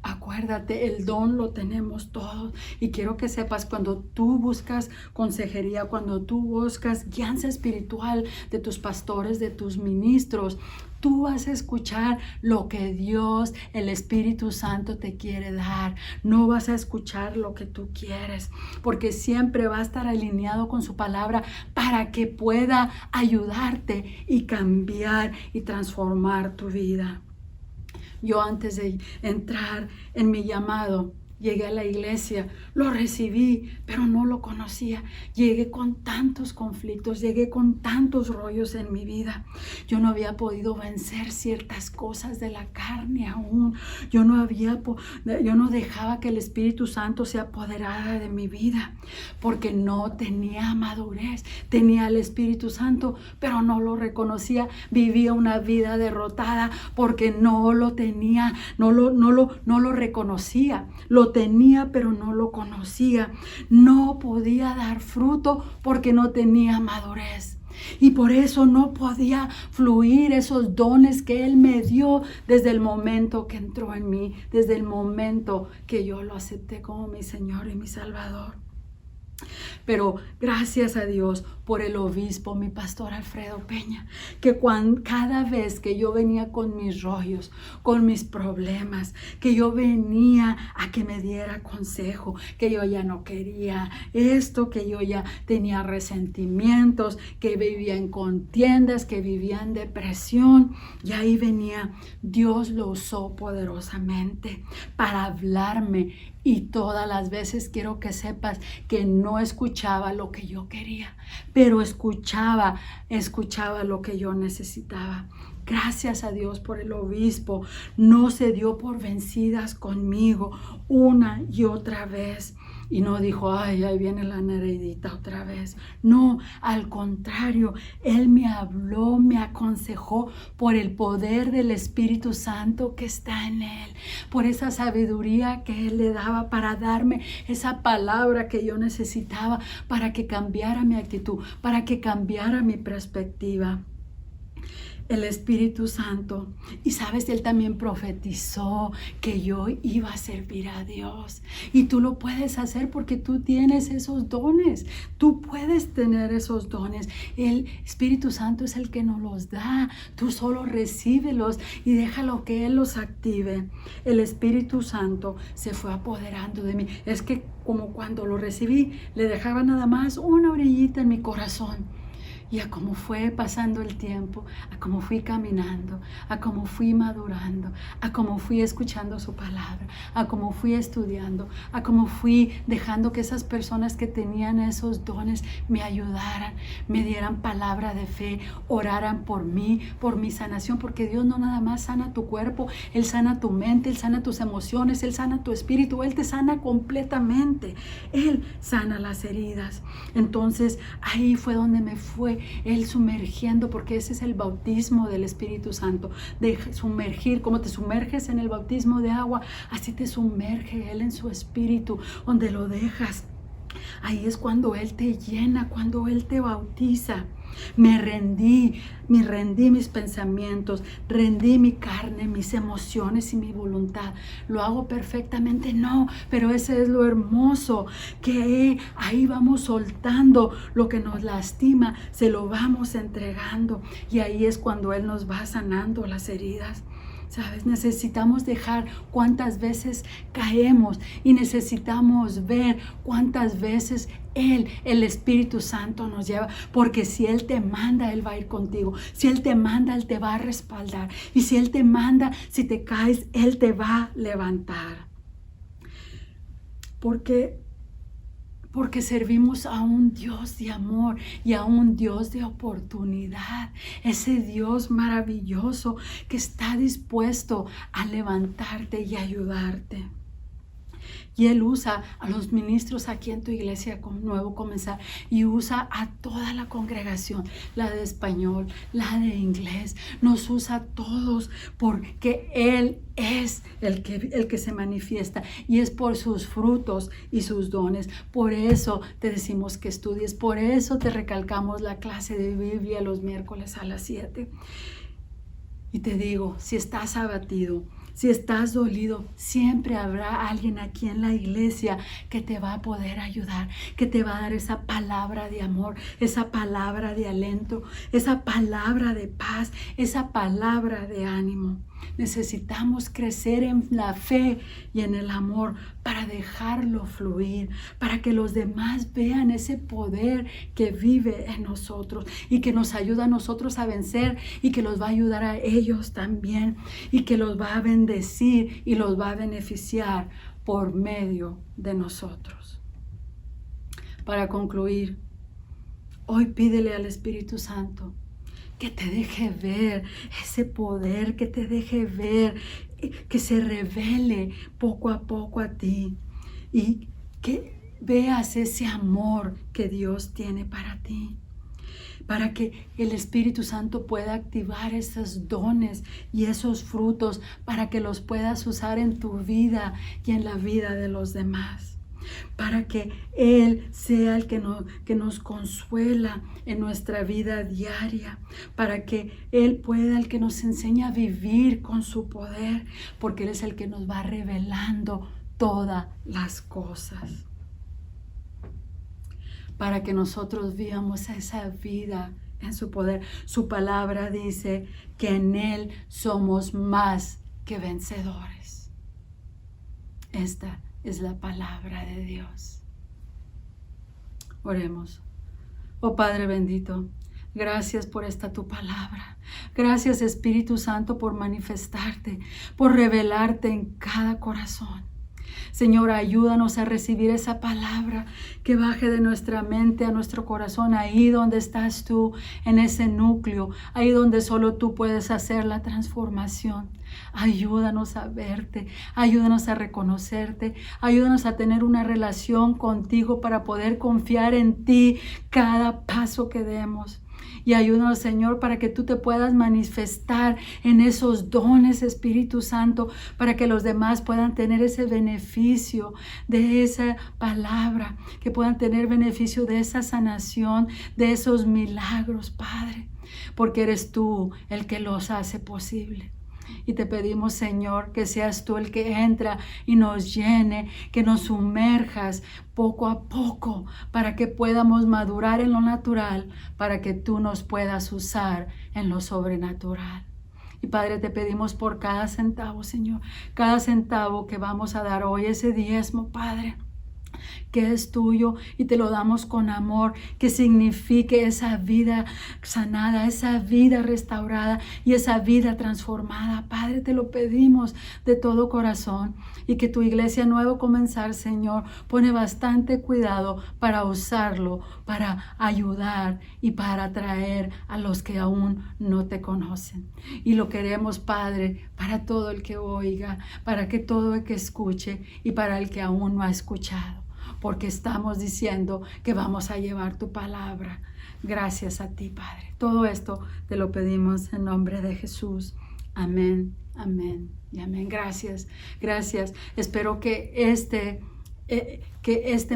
Acuérdate, el don lo tenemos todos y quiero que sepas, cuando tú buscas consejería, cuando tú buscas guianza espiritual de tus pastores, de tus ministros, tú vas a escuchar lo que Dios, el Espíritu Santo te quiere dar. No vas a escuchar lo que tú quieres, porque siempre va a estar alineado con su palabra para que pueda ayudarte y cambiar y transformar tu vida. Yo antes de entrar en mi llamado, llegué a la iglesia, lo recibí, pero no lo conocía. Llegué con tantos conflictos, llegué con tantos rollos en mi vida. Yo no había podido vencer ciertas cosas de la carne aún. Yo no dejaba que el Espíritu Santo se apoderara de mi vida, porque no tenía madurez. Tenía el Espíritu Santo, pero no lo reconocía. Vivía una vida derrotada porque no lo tenía, no lo reconocía. Lo tenía, pero no lo conocía. No podía dar fruto porque no tenía madurez. Y por eso no podía fluir esos dones que Él me dio desde el momento que entró en mí, desde el momento que yo lo acepté como mi Señor y mi Salvador. Pero gracias a Dios por el obispo, mi pastor Alfredo Peña, que cada vez que yo venía con mis rollos, con mis problemas, que yo venía a que me diera consejo, que yo ya no quería esto, que yo ya tenía resentimientos, que vivía en contiendas, que vivía en depresión, y ahí venía, Dios lo usó poderosamente para hablarme. Y todas las veces quiero que sepas que no escuchaba lo que yo quería, pero escuchaba lo que yo necesitaba. Gracias a Dios por el obispo. No se dio por vencidas conmigo una y otra vez. Y no dijo, ay, ahí viene la Nereidita otra vez. No, al contrario, Él me habló, me aconsejó por el poder del Espíritu Santo que está en Él, por esa sabiduría que Él le daba para darme esa palabra que yo necesitaba para que cambiara mi actitud, para que cambiara mi perspectiva. el Espíritu Santo. Y sabes, Él también profetizó que yo iba a servir a Dios. Y tú lo puedes hacer porque tú tienes esos dones. Tú puedes tener esos dones. El Espíritu Santo es el que nos los da. Tú solo recíbelos y déjalo que Él los active. El Espíritu Santo se fue apoderando de mí. Es que como cuando lo recibí, le dejaba nada más una orillita en mi corazón. Y a cómo fue pasando el tiempo, a cómo fui caminando, a cómo fui madurando, a cómo fui escuchando su palabra, a cómo fui estudiando, a cómo fui dejando que esas personas que tenían esos dones me ayudaran, me dieran palabra de fe, oraran por mí, por mi sanación, porque Dios no nada más sana tu cuerpo, Él sana tu mente, Él sana tus emociones, Él sana tu espíritu, Él te sana completamente, Él sana las heridas. Entonces ahí fue donde me fue Él sumergiendo, porque ese es el bautismo del Espíritu Santo, de sumergir. Como te sumerges en el bautismo de agua, así te sumerge Él en su espíritu, donde lo dejas. Ahí es cuando Él te llena, cuando Él te bautiza. Me rendí mis pensamientos, rendí mi carne, mis emociones y mi voluntad. ¿Lo hago perfectamente? No, pero ese es lo hermoso, que ahí vamos soltando lo que nos lastima, se lo vamos entregando, y ahí es cuando Él nos va sanando las heridas. ¿Sabes? Necesitamos dejar cuántas veces caemos y necesitamos ver cuántas veces el Espíritu Santo nos lleva, porque si Él te manda, Él va a ir contigo. Si Él te manda, Él te va a respaldar. Y si Él te manda, si te caes, Él te va a levantar. Porque servimos a un Dios de amor y a un Dios de oportunidad. Ese Dios maravilloso que está dispuesto a levantarte y ayudarte. Y Él usa a los ministros aquí en tu iglesia con Nuevo Comenzar, y usa a toda la congregación, la de español, la de inglés. Nos usa a todos porque Él es el que se manifiesta, y es por sus frutos y sus dones. Por eso te decimos que estudies, por eso te recalcamos la clase de Biblia los miércoles a las 7. Y te digo, si estás abatido, si estás dolido, siempre habrá alguien aquí en la iglesia que te va a poder ayudar, que te va a dar esa palabra de amor, esa palabra de aliento, esa palabra de paz, esa palabra de ánimo. Necesitamos crecer en la fe y en el amor para dejarlo fluir, para que los demás vean ese poder que vive en nosotros y que nos ayuda a nosotros a vencer, y que los va a ayudar a ellos también, y que los va a bendecir y los va a beneficiar por medio de nosotros. Para concluir, hoy pídele al Espíritu Santo que te deje ver ese poder, que te deje ver, que se revele poco a poco a ti, y que veas ese amor que Dios tiene para ti, para que el Espíritu Santo pueda activar esos dones y esos frutos, para que los puedas usar en tu vida y en la vida de los demás, para que Él sea el que nos consuela en nuestra vida diaria, para que Él pueda, el que nos enseña a vivir con su poder, porque Él es el que nos va revelando todas las cosas, para que nosotros vivamos esa vida en su poder. Su palabra dice que en Él somos más que vencedores. Esta es la palabra de Dios. Oremos. Oh Padre bendito, gracias por esta tu palabra. Gracias, Espíritu Santo, por manifestarte, por revelarte en cada corazón. Señor, ayúdanos a recibir esa palabra que baje de nuestra mente a nuestro corazón, ahí donde estás tú, en ese núcleo, ahí donde solo tú puedes hacer la transformación. Ayúdanos a verte, ayúdanos a reconocerte, ayúdanos a tener una relación contigo para poder confiar en ti cada paso que demos. Y ayúdanos, Señor, para que tú te puedas manifestar en esos dones, Espíritu Santo, para que los demás puedan tener ese beneficio de esa palabra, que puedan tener beneficio de esa sanación, de esos milagros, Padre, porque eres tú el que los hace posible. Y te pedimos, Señor, que seas tú el que entra y nos llene, que nos sumerjas poco a poco para que podamos madurar en lo natural, para que tú nos puedas usar en lo sobrenatural. Y Padre, te pedimos por cada centavo, Señor, cada centavo que vamos a dar hoy, ese diezmo, Padre, que es tuyo, y te lo damos con amor, que signifique esa vida sanada, esa vida restaurada y esa vida transformada. Padre, te lo pedimos de todo corazón, y que tu iglesia Nuevo Comenzar, Señor, pone bastante cuidado para usarlo, para ayudar y para atraer a los que aún no te conocen. Y lo queremos, Padre, para todo el que oiga, para que todo el que escuche y para el que aún no ha escuchado, porque estamos diciendo que vamos a llevar tu palabra. Gracias a ti, Padre. Todo esto te lo pedimos en nombre de Jesús. Amén, amén y amén. Gracias, gracias. Espero que este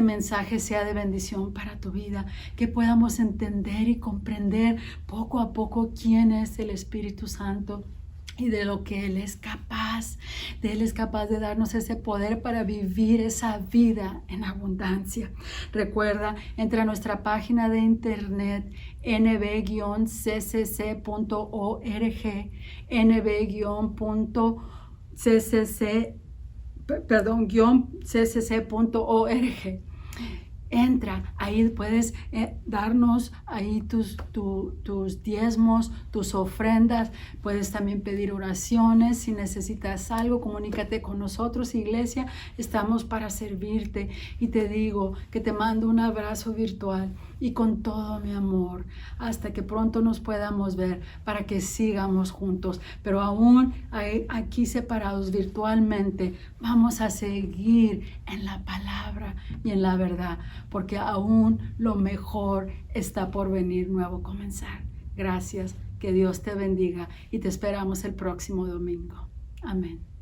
mensaje sea de bendición para tu vida, que podamos entender y comprender poco a poco quién es el Espíritu Santo y de lo que Él es capaz. Él es capaz de darnos ese poder para vivir esa vida en abundancia. Recuerda, entra a nuestra página de internet nb-ccc.org, nb-ccc.org. Entra, ahí puedes darnos ahí tus diezmos, tus ofrendas. Puedes también pedir oraciones. Si necesitas algo, comunícate con nosotros, iglesia. Estamos para servirte. Y te digo que te mando un abrazo virtual y con todo mi amor, hasta que pronto nos podamos ver, para que sigamos juntos. Pero aún aquí separados virtualmente, vamos a seguir en la palabra y en la verdad, porque aún lo mejor está por venir. Nuevo Comenzar. Gracias, que Dios te bendiga, y te esperamos el próximo domingo. Amén.